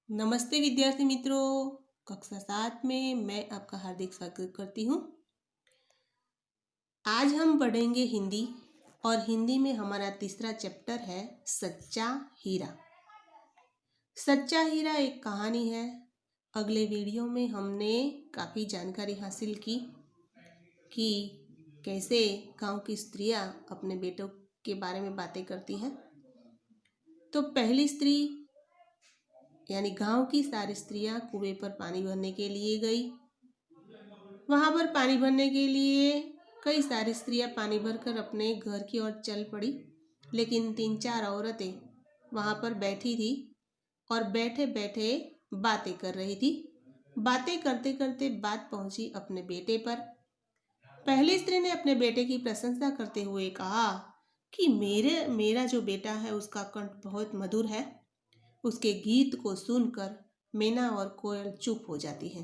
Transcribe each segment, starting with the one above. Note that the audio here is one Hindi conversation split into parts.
नमस्ते विद्यार्थी मित्रों। कक्षा 7 में मैं आपका हार्दिक स्वागत करती हूँ। आज हम पढ़ेंगे हिंदी और हिंदी में हमारा तीसरा चैप्टर है सच्चा हीरा। सच्चा हीरा एक कहानी है। अगले वीडियो में हमने काफ़ी जानकारी हासिल की कि कैसे गांव की स्त्रियां अपने बेटों के बारे में बातें करती हैं। तो पहली स्त्री यानी गांव की सारी स्त्रियां कुएं पर पानी भरने के लिए गई। वहां पर पानी भरने के लिए कई सारी स्त्रियां पानी भरकर अपने घर की ओर चल पड़ी, लेकिन 3-4 औरतें वहां पर बैठी थी और बैठे बैठे बातें कर रही थी। बातें करते करते बात पहुंची अपने बेटे पर। पहली स्त्री ने अपने बेटे की प्रशंसा करते हुए कहा कि मेरा जो बेटा है उसका कंठ बहुत मधुर है। उसके गीत को सुनकर मैना और कोयल चुप हो जाती है।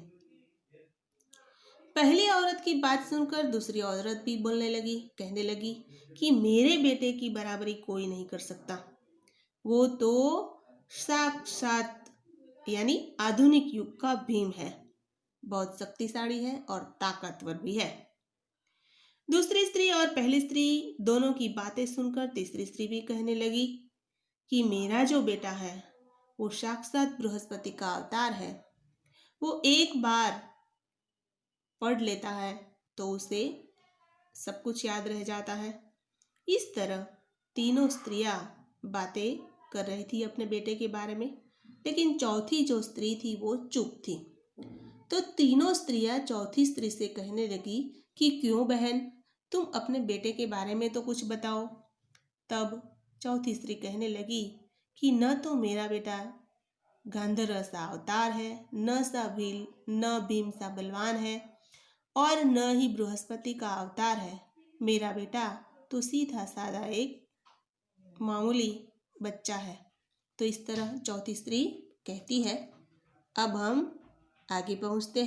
पहली औरत की बात सुनकर दूसरी औरत भी बोलने लगी, कहने लगी कि मेरे बेटे की बराबरी कोई नहीं कर सकता। वो तो साक्षात यानी आधुनिक युग का भीम है। बहुत शक्तिशाली है और ताकतवर भी है। दूसरी स्त्री और पहली स्त्री दोनों की बातें सुनकर तीसरी स्त्री भी कहने लगी कि मेरा जो बेटा है वो साक्षात बृहस्पति का अवतार है। वो एक बार पढ़ लेता है तो उसे सब कुछ याद रह जाता है। इस तरह तीनों स्त्रियां बातें कर रही थी अपने बेटे के बारे में, लेकिन चौथी जो स्त्री थी वो चुप थी। तो तीनों स्त्रियां चौथी स्त्री से कहने लगी कि क्यों बहन, तुम अपने बेटे के बारे में तो कुछ बताओ। तब चौथी स्त्री कहने लगी कि न तो मेरा बेटा गांधर्व सा अवतार है, न भीम सा बलवान है और न ही बृहस्पति का अवतार है। मेरा बेटा तो सीधा साधा एक मामूली बच्चा है। तो इस तरह चौथी स्त्री कहती है। अब हम आगे पहुंचते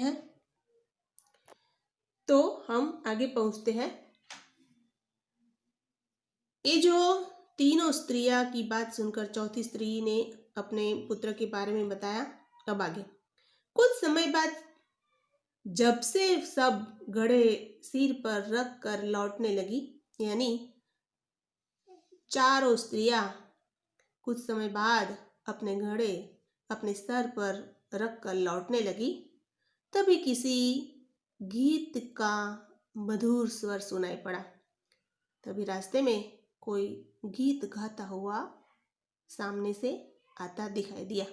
हैं। ये जो तीनों स्त्रियां की बात सुनकर चौथी स्त्री ने अपने पुत्र के बारे में बताया। अब आगे कुछ समय बाद जब से सब घड़े सिर पर रख कर लौटने लगी, यानी चारों स्त्रियां कुछ समय बाद अपने घड़े अपने सर पर रख कर लौटने लगी, तभी किसी गीत का मधुर स्वर सुनाई पड़ा। तभी रास्ते में कोई गीत गाता हुआ सामने से आता दिखाई दिया।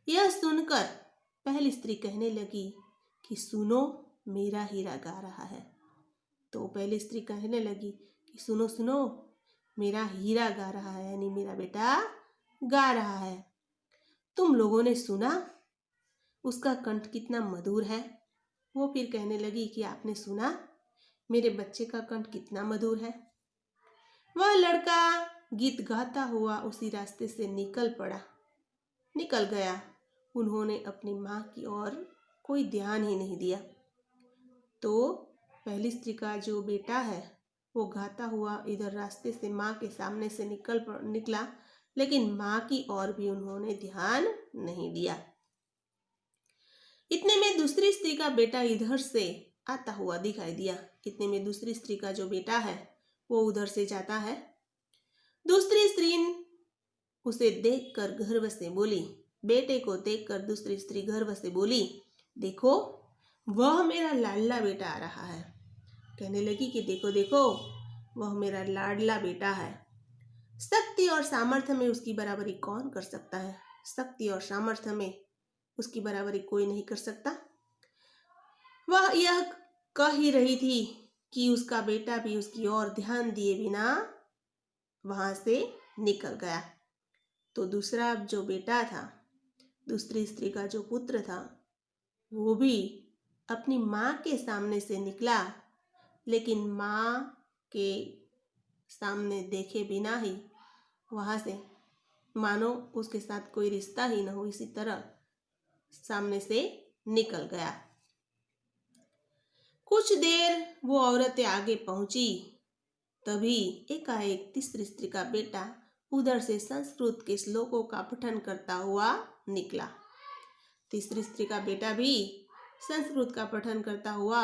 यह सुनकर पहली स्त्री कहने लगी कि सुनो, मेरा हीरा गा रहा है। तो पहली स्त्री कहने लगी कि सुनो सुनो, मेरा हीरा गा रहा है, यानी मेरा बेटा गा रहा है। तुम लोगों ने सुना उसका कंठ कितना मधुर है। वो फिर कहने लगी कि आपने सुना मेरे बच्चे का कंठ कितना मधुर है। वह लड़का गीत गाता हुआ उसी रास्ते से निकल गया। उन्होंने अपनी माँ की ओर कोई ध्यान ही नहीं दिया। तो पहली स्त्री का जो बेटा है वो गाता हुआ इधर रास्ते से माँ के सामने से निकला, लेकिन माँ की ओर भी उन्होंने ध्यान नहीं दिया। इतने में दूसरी स्त्री का बेटा इधर से आता हुआ दिखाई दिया। इतने में दूसरी स्त्री का जो बेटा है वो उधर से जाता है। दूसरी स्त्री उसे देखकर गर्व से बोली, बेटे को देखकर दूसरी स्त्री गर्व से बोली, देखो वह मेरा लाडला बेटा आ रहा है। कहने लगी कि देखो देखो, वह मेरा लाडला बेटा है। शक्ति और सामर्थ्य में उसकी बराबरी कौन कर सकता है। शक्ति और सामर्थ्य में उसकी बराबरी कोई नहीं कर सकता। वह यह कह ही रही थी कि उसका बेटा भी उसकी ओर ध्यान दिए बिना वहां से निकल गया। तो दूसरा जो बेटा था, दूसरी स्त्री का जो पुत्र था, वो भी अपनी माँ के सामने से निकला, लेकिन माँ के सामने देखे बिना ही वहां से मानो उसके साथ कोई रिश्ता ही न हो, इसी तरह सामने से निकल गया। कुछ देर वो औरतें आगे पहुंची, तभी एकाएक तीसरी स्त्री का बेटा उधर से संस्कृत के श्लोकों का पठन करता हुआ निकला। तीसरी स्त्री का बेटा भी संस्कृत का पठन करता हुआ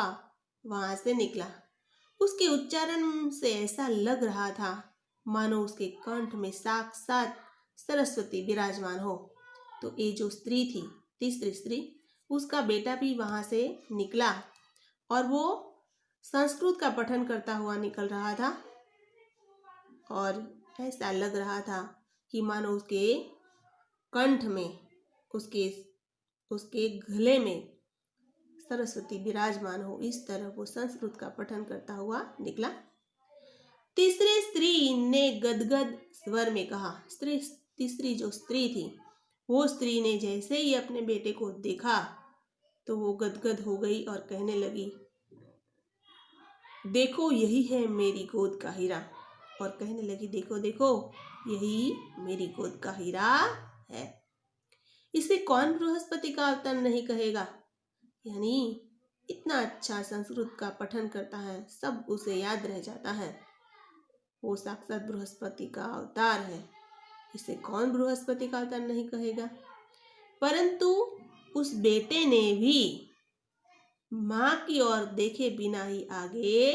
वहां से निकला। उसके उच्चारण से ऐसा लग रहा था मानो उसके कंठ में साक्षात सरस्वती विराजमान हो। तो ये जो स्त्री थी, तीसरी स्त्री, उसका बेटा भी वहां से निकला और वो संस्कृत का पठन करता हुआ निकल रहा था और ऐसा लग रहा था कि मानो उसके कंठ में, उसके उसके गले में सरस्वती विराजमान हो। इस तरह वो संस्कृत का पठन करता हुआ निकला। तीसरी स्त्री ने गदगद स्वर में कहा। तीसरी जो स्त्री थी, वो स्त्री ने जैसे ही अपने बेटे को देखा तो वो गदगद हो गई और कहने लगी, देखो यही है मेरी गोद का हीरा। और कहने लगी, देखो देखो यही मेरी गोद का हीरा है। इसे कौन बृहस्पति का अवतार नहीं कहेगा। यानी इतना अच्छा संस्कृत का पठन करता है, सब उसे याद रह जाता है। वो साक्षात बृहस्पति का अवतार है, इसे कौन बृहस्पति का अवतार नहीं कहेगा। परंतु उस बेटे ने भी मां की ओर देखे बिना ही आगे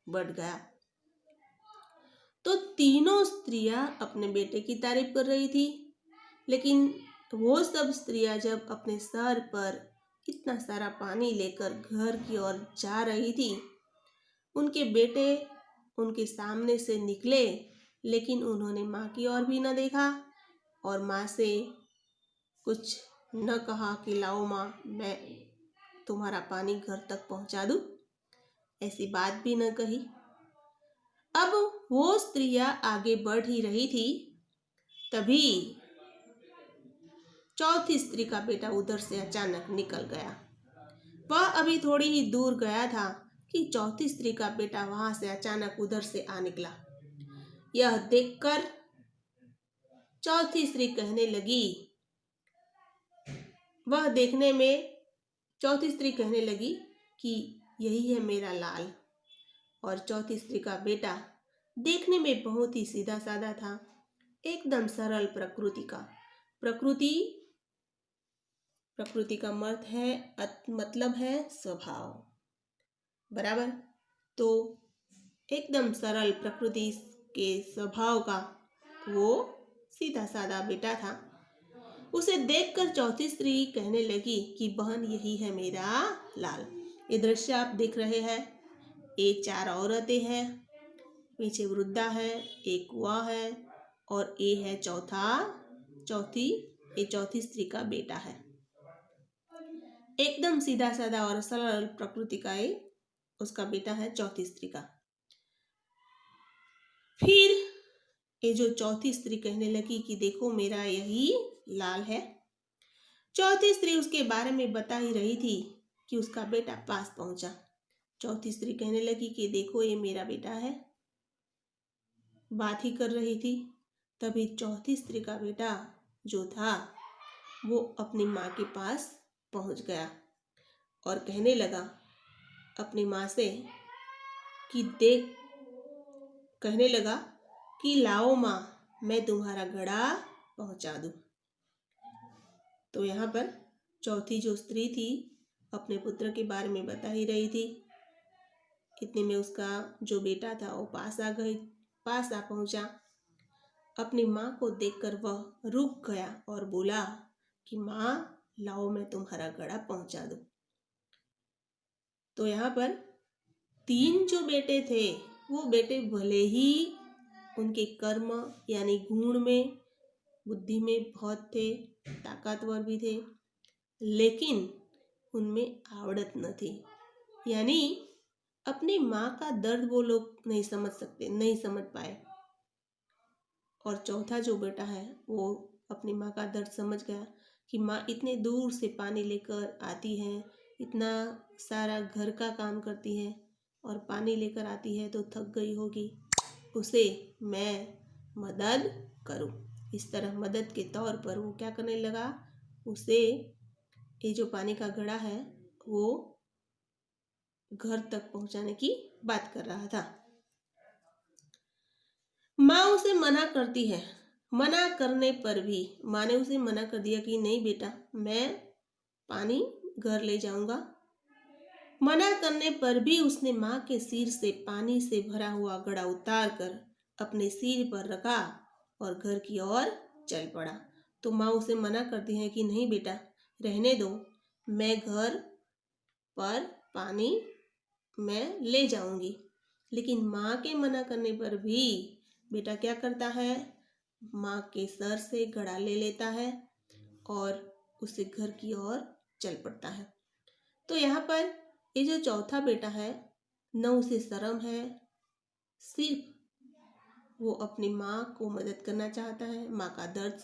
बढ़ गया। तो तीनों स्त्रियां अपने बेटे की तारीफ कर रही थी, लेकिन वो सब स्त्रियां जब अपने सर पर इतना सारा पानी लेकर घर की ओर जा रही थी, उनके बेटे उनके सामने से निकले, लेकिन उन्होंने माँ की ओर भी न देखा और माँ से कुछ न कहा कि लाओ माँ, मैं तुम्हारा पानी घर तक पहुंचा दूं, ऐसी बात भी न कही। अब वो स्त्रियां आगे बढ़ ही रही थी, तभी चौथी स्त्री का बेटा उधर से अचानक निकल गया। वह अभी थोड़ी ही दूर गया था कि चौथी स्त्री का बेटा वहां से अचानक उधर से आ निकला। यह देखकर चौथी स्त्री कहने लगी, वह देखने में चौथी स्त्री कहने लगी कि यही है मेरा लाल। और चौथी स्त्री का बेटा देखने में बहुत ही सीधा साधा था, एकदम सरल प्रकृति का। प्रकृति का मतलब है स्वभाव, बराबर। तो एकदम सरल प्रकृति के स्वभाव का वो सीधा साधा बेटा था। उसे देखकर चौथी स्त्री कहने लगी कि बहन, यही है मेरा लाल। ये दृश्य आप देख रहे हैं, ये 4 औरतें हैं, पीछे वृद्धा है, एक कुआं है और ये है चौथी स्त्री का बेटा है। एकदम सीधा साधा और सरल प्रकृति का ये उसका बेटा है, चौथी स्त्री का। फिर ये जो चौथी स्त्री कहने लगी कि देखो मेरा यही लाल है। चौथी स्त्री उसके बारे में बता ही रही थी कि उसका बेटा पास पहुंचा। चौथी स्त्री कहने लगी कि देखो ये मेरा बेटा है, बात ही कर रही थी। तभी चौथी स्त्री का बेटा जो था वो अपनी माँ के पास पहुंच गया और कहने लगा अपनी माँ से कि कहने लगा कि लाओ माँ, मैं तुम्हारा घड़ा पहुंचा दूं। तो यहाँ पर चौथी जो स्त्री थी अपने पुत्र के बारे में बता ही रही थी। इतने में उसका जो बेटा था वो पास आ पहुंचा। अपनी माँ को देखकर वह रुक गया और बोला कि माँ, लाओ मैं तुम्हारा घड़ा पहुंचा दूं। तो यहाँ पर 3 जो बेटे थे, वो बेटे भले ही उनके कर्म यानी गुण में, बुद्धि में बहुत थे, ताकतवर भी थे, लेकिन उनमें आवड़त न थी। यानी अपनी माँ का दर्द वो लोग नहीं समझ पाए। और चौथा जो बेटा है वो अपनी माँ का दर्द समझ गया कि माँ इतने दूर से पानी लेकर आती है, इतना सारा घर का काम करती है और पानी लेकर आती है तो थक गई होगी, उसे मैं मदद करूं। इस तरह मदद के तौर पर वो क्या करने लगा, उसे ये जो पानी का घड़ा है वो घर तक पहुंचाने की बात कर रहा था। माँ उसे मना करती है, मना करने पर भी माँ ने उसे मना कर दिया कि नहीं बेटा, मैं पानी घर ले जाऊंगा। मना करने पर भी उसने माँ के सिर से पानी से भरा हुआ घड़ा उतार कर अपने सिर पर रखा और घर की ओर चल पड़ा। तो माँ उसे मना करती है कि नहीं बेटा, रहने दो, मैं घर पर पानी मैं ले जाऊंगी। लेकिन माँ के मना करने पर भी बेटा क्या करता है, माँ के सर से घड़ा ले लेता है और उसे घर की ओर चल पड़ता है। तो यहाँ पर ये जो चौथा बेटा है, न उसे शर्म है, सिर्फ वो अपनी माँ को मदद करना चाहता है, माँ का दर्द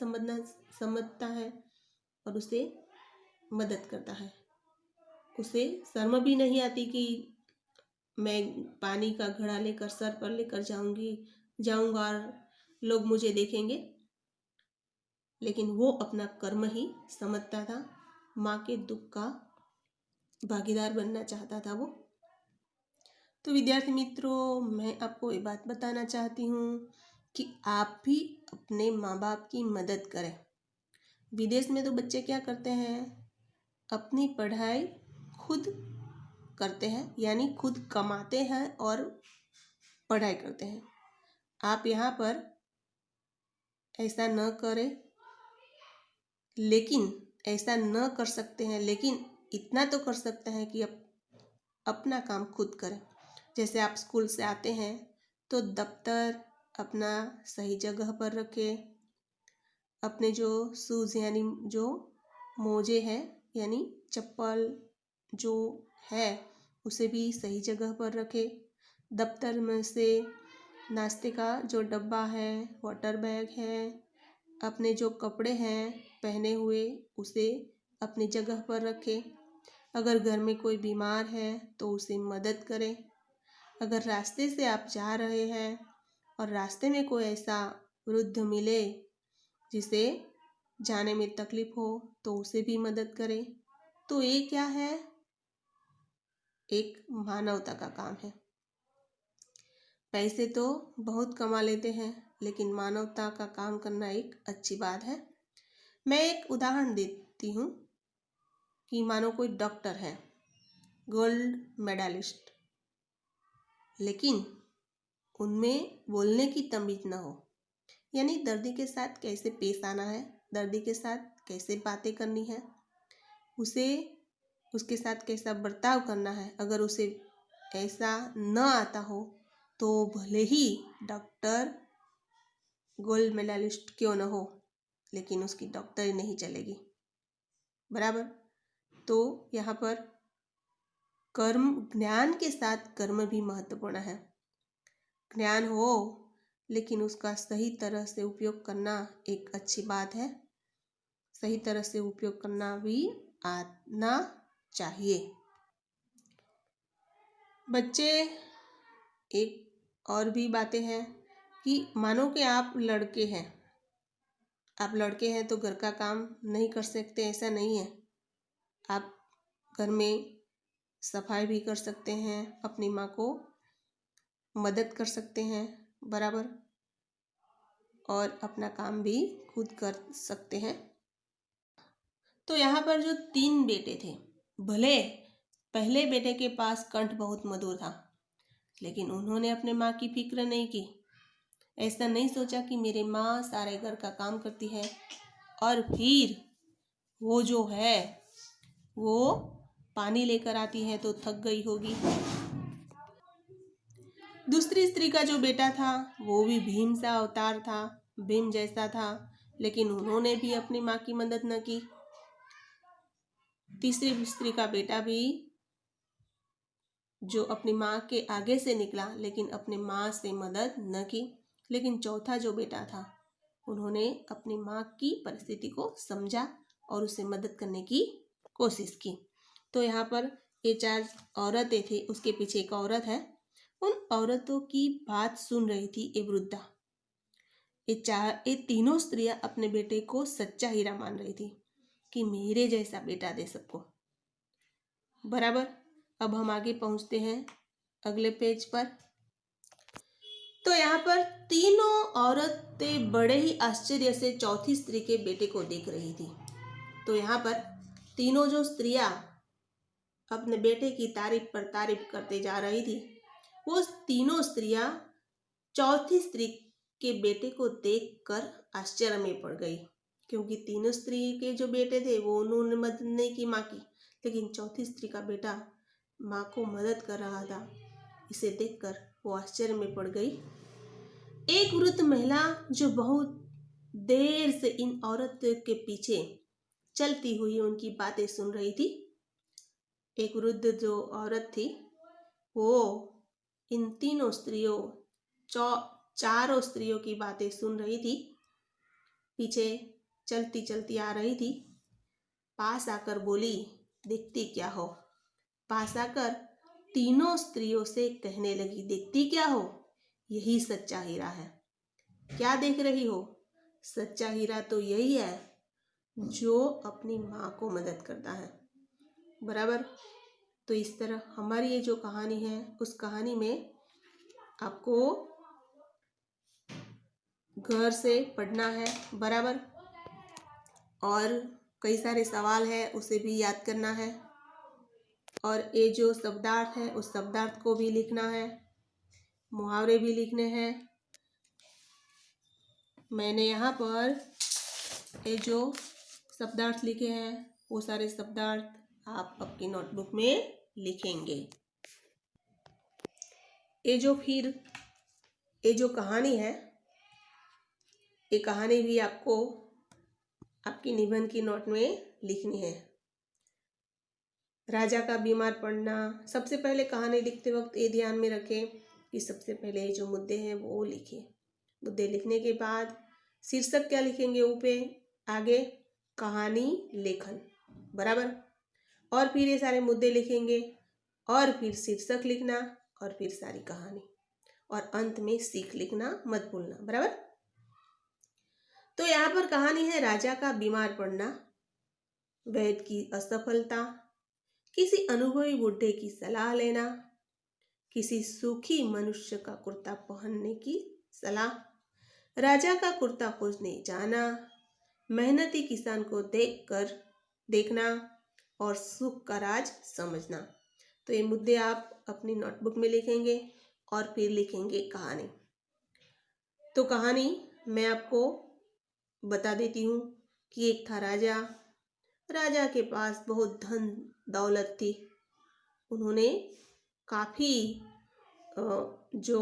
समझता है और उसे मदद करता है। उसे शर्म भी नहीं आती कि मैं पानी का घड़ा लेकर सर पर लेकर जाऊंगा और लोग मुझे देखेंगे। लेकिन वो अपना कर्म ही समझता था, माँ के दुख का भागीदार बनना चाहता था वो। तो विद्यार्थी मित्रों, मैं आपको ये बात बताना चाहती हूँ कि आप भी अपने माँ बाप की मदद करें। विदेश में तो बच्चे क्या करते हैं, अपनी पढ़ाई खुद करते हैं, यानी खुद कमाते हैं और पढ़ाई करते हैं। आप यहाँ पर ऐसा न करें, लेकिन ऐसा न कर सकते हैं, लेकिन इतना तो कर सकते हैं कि अपना काम खुद करें। जैसे आप स्कूल से आते हैं तो दफ्तर अपना सही जगह पर रखें, अपने जो शूज़ यानी जो मोजे हैं यानी चप्पल जो है उसे भी सही जगह पर रखें। दफ्तर में से नाश्ते का जो डब्बा है, वाटर बैग है, अपने जो कपड़े हैं पहने हुए उसे अपनी जगह पर रखें। अगर घर में कोई बीमार है तो उसे मदद करें। अगर रास्ते से आप जा रहे हैं और रास्ते में कोई ऐसा वृद्ध मिले जिसे जाने में तकलीफ हो तो उसे भी मदद करें। तो ये क्या है, एक मानवता का काम है। पैसे तो बहुत कमा लेते हैं, लेकिन मानवता का काम करना एक अच्छी बात है। मैं एक उदाहरण देती हूँ कि मानो कोई डॉक्टर है, गोल्ड मेडलिस्ट, लेकिन उनमें बोलने की तमीज न हो, यानी दर्दी के साथ कैसे पेश आना है, दर्दी के साथ कैसे बातें करनी है, उसे उसके साथ कैसा बर्ताव करना है। अगर उसे ऐसा न आता हो तो भले ही डॉक्टर गोल्ड मेडलिस्ट क्यों न हो, लेकिन उसकी डॉक्टरी नहीं चलेगी, बराबर। तो यहाँ पर कर्म, ज्ञान के साथ कर्म भी महत्वपूर्ण है। ज्ञान हो लेकिन उसका सही तरह से उपयोग करना एक अच्छी बात है। सही तरह से उपयोग करना भी आना चाहिए। बच्चे, एक और भी बातें हैं कि मानो कि आप लड़के हैं तो घर का काम नहीं कर सकते, ऐसा नहीं है। आप घर में सफाई भी कर सकते हैं, अपनी माँ को मदद कर सकते हैं, बराबर, और अपना काम भी खुद कर सकते हैं। तो यहाँ पर जो 3 बेटे थे, भले पहले बेटे के पास कंठ बहुत मधुर था, लेकिन उन्होंने अपने माँ की फिक्र नहीं की। ऐसा नहीं सोचा कि मेरे माँ सारे घर का काम करती है और फिर वो जो है वो पानी लेकर आती है तो थक गई होगी। दूसरी स्त्री का जो बेटा था वो भी भीम सा अवतार था, भीम जैसा था, लेकिन उन्होंने भी अपनी माँ की मदद न की। तीसरी स्त्री का बेटा भी जो अपनी माँ के आगे से निकला, लेकिन अपने माँ से मदद न की। लेकिन चौथा जो बेटा था, उन्होंने अपनी माँ की परिस्थिति को समझा और उसे मदद करने की कोशिश की। तो यहाँ पर ये 4 औरतें थी, उसके पीछे एक औरत है। उन औरतों की बात सुन रही थी ये वृद्धा। ये तीनों स्त्रियां अपने बेटे को सच्चा हीरा मान रही थी कि मेरे जैसा बेटा दे सबको, बराबर। अब हम आगे पहुंचते हैं अगले पेज पर। तो यहाँ पर तीनों औरतें बड़े ही आश्चर्य से चौथी स्त्री के बेटे को देख रही थी। तो यहाँ पर तीनों जो स्त्रियां अपने बेटे की तारीफ पर तारीफ करते जा रही थी, वो तीनों स्त्रियां चौथी स्त्री के बेटे को देखकर आश्चर्य में पड़ गई, क्योंकि तीनों स्त्री के जो बेटे थे वो उन्होंने मदद नहीं की माँ की, लेकिन चौथी स्त्री का बेटा माँ को मदद कर रहा था। इसे देखकर वो आश्चर्य में पड़ गई। एक वृद्ध महिला जो बहुत देर से इन औरतों के पीछे चलती हुई उनकी बातें सुन रही थी, एक वृद्ध जो औरत थी वो इन तीनों स्त्रियों चारों स्त्रियों की बातें सुन रही थी, पीछे चलती चलती आ रही थी। पास आकर बोली, देखती क्या हो? पास आकर तीनों स्त्रियों से कहने लगी, देखती क्या हो? यही सच्चा हीरा है। क्या देख रही हो? सच्चा हीरा तो यही है जो अपनी माँ को मदद करता है। बराबर। तो इस तरह हमारी ये जो कहानी है, उस कहानी में आपको घर से पढ़ना है। बराबर। और कई सारे सवाल है, उसे भी याद करना है। और ये जो शब्दार्थ है, उस शब्दार्थ को भी लिखना है, मुहावरे भी लिखने हैं। मैंने यहाँ पर ये जो शब्दार्थ लिखे हैं, वो सारे शब्दार्थ आप आपकी नोटबुक में लिखेंगे। ये जो कहानी है, ये कहानी भी आपको आपकी निबंध की नोट में लिखनी है। राजा का बीमार पड़ना। सबसे पहले कहानी लिखते वक्त ये ध्यान में रखें कि सबसे पहले जो मुद्दे हैं वो लिखें। मुद्दे लिखने के बाद शीर्षक क्या लिखेंगे, ऊपर आगे कहानी लेखन। बराबर। और फिर ये सारे मुद्दे लिखेंगे और फिर शीर्षक लिखना और फिर सारी कहानी, और अंत में सीख लिखना मत भूलना। बराबर। तो यहाँ पर कहानी है राजा का बीमार पड़ना, वैद्य की असफलता, किसी अनुभवी बुढ़े की सलाह लेना, किसी सुखी मनुष्य का कुर्ता पहनने की सलाह, राजा का कुर्ता खोजने जाना, मेहनती किसान को देखना और सुख का राज समझना। तो ये मुद्दे आप अपनी नोटबुक में लिखेंगे और फिर लिखेंगे कहानी। तो कहानी मैं आपको बता देती हूँ कि एक था राजा के पास बहुत धन दौलत थी। उन्होंने काफ़ी जो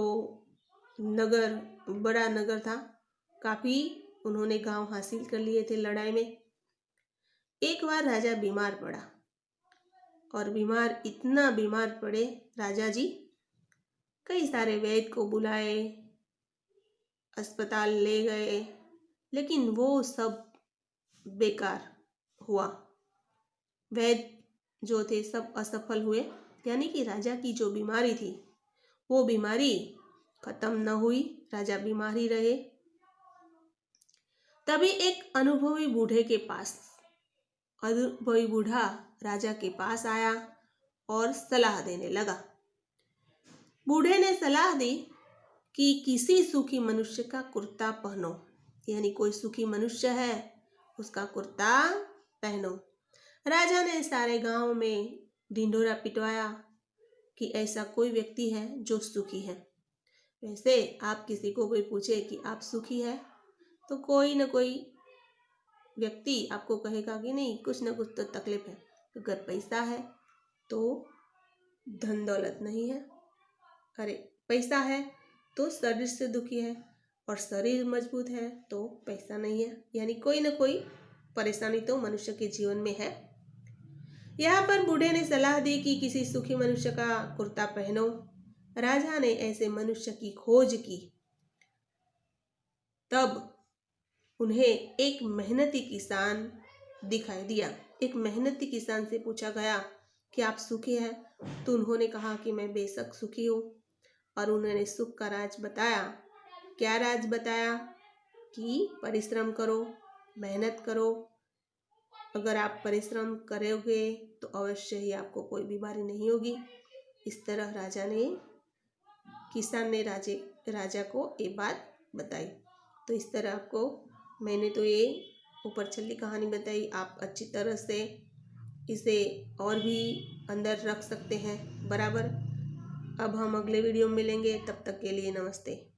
नगर, बड़ा नगर था, काफ़ी उन्होंने गांव हासिल कर लिए थे लड़ाई में। एक बार राजा बीमार पड़ा और इतना बीमार पड़े राजा जी, कई सारे वैद्य को बुलाए, अस्पताल ले गए, लेकिन वो सब बेकार हुआ। वैद्य जो थे सब असफल हुए, यानी कि राजा की जो बीमारी थी वो बीमारी खत्म न हुई, राजा बीमार ही रहे। तभी एक अनुभवी बूढ़ा राजा के पास आया और सलाह देने लगा। बूढ़े ने सलाह दी कि किसी सुखी मनुष्य का कुर्ता पहनो, यानी कोई सुखी मनुष्य है उसका कुर्ता पहनो। राजा ने सारे गांव में ढिंढोरा पिटवाया कि ऐसा कोई व्यक्ति है जो सुखी है। वैसे आप किसी को कोई पूछे कि आप सुखी है, तो कोई न कोई व्यक्ति आपको कहेगा कि नहीं, कुछ न कुछ तो तकलीफ है। अगर पैसा है तो धन दौलत नहीं है, अरे पैसा है तो शरीर से दुखी है, और शरीर मजबूत है तो पैसा नहीं है, यानी कोई न कोई परेशानी तो मनुष्य के जीवन में है। यहाँ पर बूढ़े ने सलाह दी कि किसी सुखी मनुष्य का कुर्ता पहनो। राजा ने ऐसे मनुष्य की खोज की। तब उन्हें एक मेहनती किसान दिखाई दिया। एक मेहनती किसान से पूछा गया कि आप सुखी हैं? तो उन्होंने कहा कि मैं बेशक सुखी हूँ, और उन्होंने सुख का राज बताया। क्या राज बताया? कि परिश्रम करो, मेहनत करो। अगर आप परिश्रम करोगे तो अवश्य ही आपको कोई बीमारी नहीं होगी। इस तरह किसान ने राजा को ये बात बताई। तो इस तरह आपको मैंने तो ये ऊपर छल्ली कहानी बताई। आप अच्छी तरह से इसे और भी अंदर रख सकते हैं बराबर। अब हम अगले वीडियो में मिलेंगे, तब तक के लिए नमस्ते।